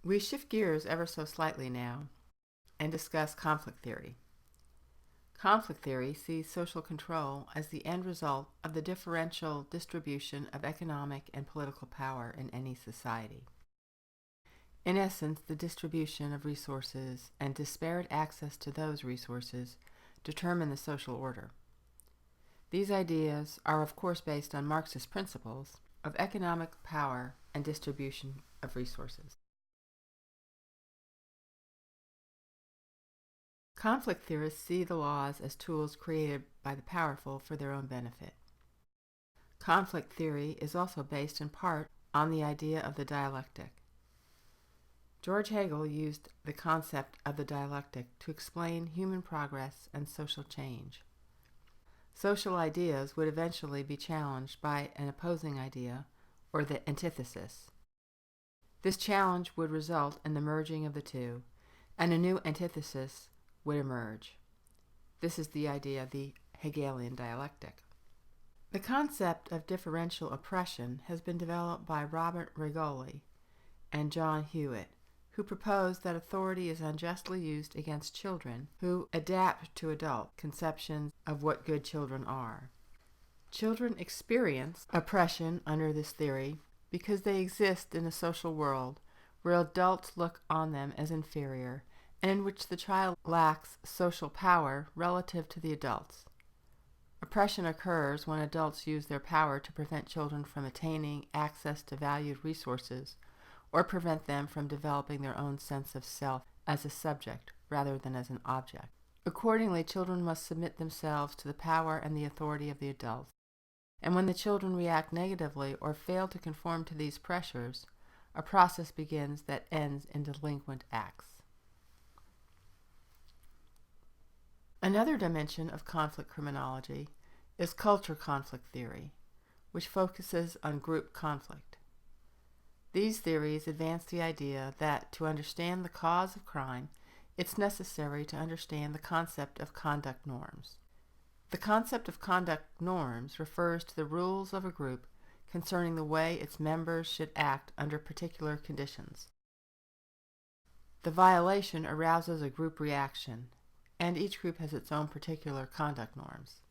We shift gears ever so slightly now and discuss conflict theory. Conflict theory sees social control as the end result of the differential distribution of economic and political power in any society. In essence, the distribution of resources and disparate access to those resources determine the social order. These ideas are of course based on Marxist principles of economic power and distribution of resources. Conflict theorists see the laws as tools created by the powerful for their own benefit. Conflict theory is also based in part on the idea of the dialectic. George Hegel used the concept of the dialectic to explain human progress and social change. Social ideas would eventually be challenged by an opposing idea, or the antithesis. This challenge would result in the merging of the two, and a new antithesis would emerge. This is the idea of the Hegelian dialectic. The concept of differential oppression has been developed by Robert Rigoli and John Hewitt, who proposed that authority is unjustly used against children who adapt to adult conceptions of what good children are. Children experience oppression under this theory because they exist in a social world where adults look on them as inferior and in which the child lacks social power relative to the adults. Oppression occurs when adults use their power to prevent children from attaining access to valued resources or prevent them from developing their own sense of self as a subject rather than as an object. Accordingly, children must submit themselves to the power and the authority of the adults. And when the children react negatively or fail to conform to these pressures, a process begins that ends in delinquent acts. Another dimension of conflict criminology is culture conflict theory, which focuses on group conflict. These theories advance the idea that to understand the cause of crime, it's necessary to understand the concept of conduct norms. The concept of conduct norms refers to the rules of a group concerning the way its members should act under particular conditions. The violation arouses a group reaction, and each group has its own particular conduct norms.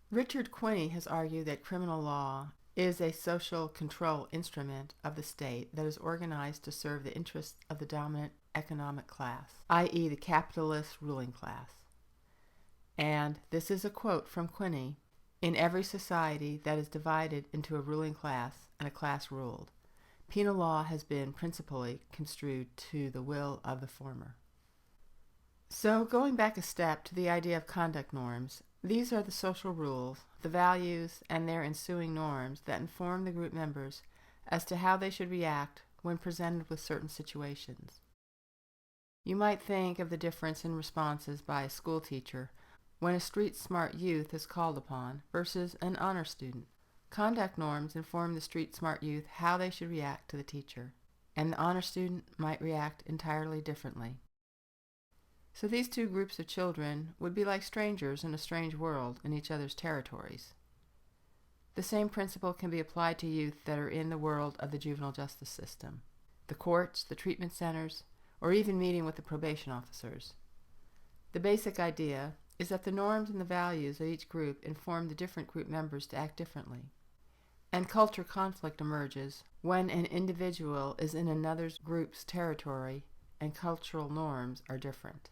Richard Quinney has argued that criminal law is a social control instrument of the state that is organized to serve the interests of the dominant economic class, i.e. the capitalist ruling class. And this is a quote from Quinney: "In every society that is divided into a ruling class and a class ruled, penal law has been principally construed to the will of the former." So, going back a step to the idea of conduct norms, these are the social rules, the values, and their ensuing norms that inform the group members as to how they should react when presented with certain situations. You might think of the difference in responses by a school teacher when a street-smart youth is called upon versus an honor student. Conduct norms inform the street-smart youth how they should react to the teacher, and the honor student might react entirely differently. So these two groups of children would be like strangers in a strange world in each other's territories. The same principle can be applied to youth that are in the world of the juvenile justice system, the courts, the treatment centers, or even meeting with the probation officers. The basic idea is that the norms and the values of each group inform the different group members to act differently. And culture conflict emerges when an individual is in another group's territory and cultural norms are different.